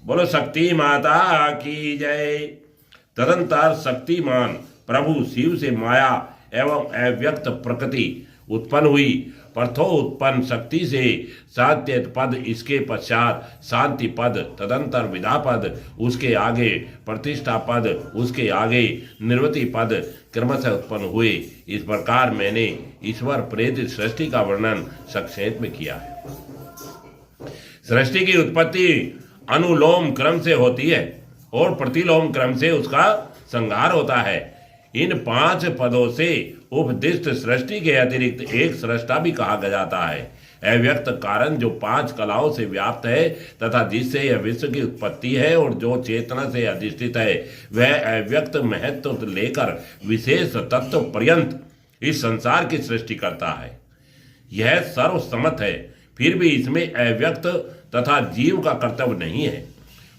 बोलो शक्ति माता की जय। तदंतर शक्तिमान प्रभु शिव से माया एवं अव्यक्त प्रकृति उत्पन्न हुई। प्रथोत्पन्न शक्ति से सात्य पद, इसके पश्चात शांति पद, तदंतर विदा पद, उसके आगे प्रतिष्ठा पद, उसके आगे निर्वृति पद क्रमशः उत्पन्न हुए। इस प्रकार मैंने ईश्वर प्रेरित सृष्टि का वर्णन संक्षेप में किया है। सृष्टि की उत्पत्ति अनुलोम क्रम से होती है और प्रतिलोम क्रम से उसका संहार होता है। इन 5 पदों से उपदिष्ट सृष्टि के अतिरिक्त एक सृष्टा भी कहा जाता है। अव्यक्त कारण जो 5 कलाओं से व्याप्त है तथा जिससे यह विश्व की उत्पत्ति है और जो चेतना से अधिष्ठित है, वह अव्यक्त महत्व लेकर विशेष तत्व पर्यंत इस संसार की सृष्टि करता है। यह सर्वसम्मत है, फिर भी इसमें अव्यक्त तथा जीव का कर्तव्य नहीं है।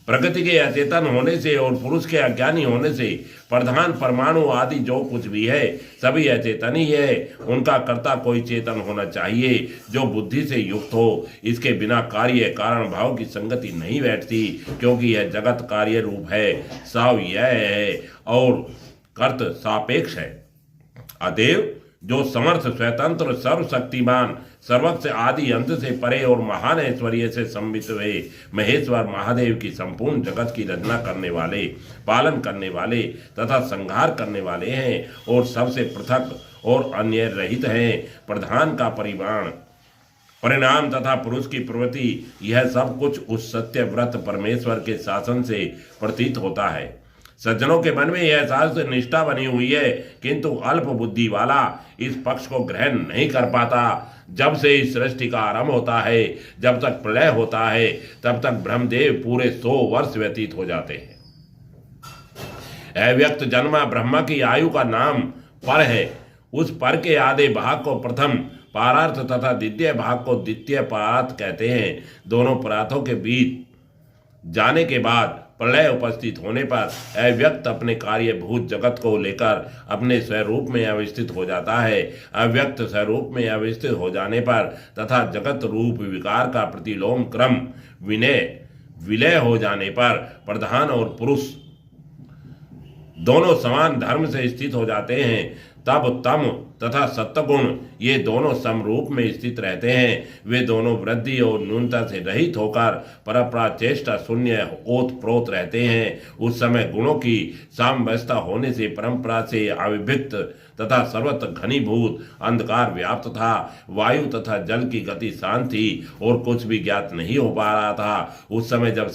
प्रकृति के अचेतन होने से और पुरुष के अज्ञानी होने से प्रधान परमाणु आदि जो कुछ भी है सभी अचेतन ही है। उनका कर्ता कोई चेतन होना चाहिए जो बुद्धि से युक्त हो। इसके बिना कार्य कारण भाव की संगति नहीं बैठती, क्योंकि यह जगत कार्य रूप है, साव यह है और कर्त सापेक्ष है। अतएव जो समर्थ, स्वतंत्र, सर्वशक्तिमान, सर्वक्ष आदि अंत से परे और महान ऐश्वर्य से सम्मिलित हुए महेश्वर महादेव की संपूर्ण जगत की रचना करने वाले, पालन करने वाले तथा संहार करने वाले हैं और सबसे पृथक और अन्य रहित हैं। प्रधान का परिणाम तथा पुरुष की प्रवृत्ति, यह सब कुछ उस सत्य व्रत परमेश्वर के शासन से प्रतीत होता है। सज्जनों के मन में यह शास्त्र निष्ठा बनी हुई है, किंतु अल्प बुद्धि वाला इस पक्ष को ग्रहण नहीं कर पाता। जब से इस सृष्टि का आरंभ होता है, जब तक प्रलय होता है, तब तक ब्रह्मदेव पूरे 100 वर्ष व्यतीत हो जाते हैं। अव्यक्त जन्मा ब्रह्मा की आयु का नाम पर है। उस पर के आधे भाग को प्रथम पारार्थ तथा द्वितीय भाग को द्वितीय पारार्थ कहते हैं। दोनों परार्थों के बीच जाने के बाद प्रलय उपस्थित होने पर अव्यक्त अपने कार्यभूत जगत को लेकर अपने स्वरूप में अवस्थित हो जाता है। अव्यक्त स्वरूप में अवस्थित हो जाने पर तथा जगत रूप विकार का प्रतिलोम क्रम विलय हो जाने पर प्रधान और पुरुष दोनों समान धर्म से स्थित हो जाते हैं। तब तम तथा सत्वगुण ये दोनों समरूप में स्थित रहते हैं। वे दोनों वृद्धि और न्यूनता से रहित होकर परपरा चेष्टा शून्य ओत प्रोत रहते हैं। उस समय गुणों की सामवस्था होने से परंपरा से अविभक्त तथा सर्वत्र घनीभूत अंधकार व्याप्त था। वायु तथा जल की गति शांत थी और कुछ भी ज्ञात नहीं हो पा रहा था। उस समय जब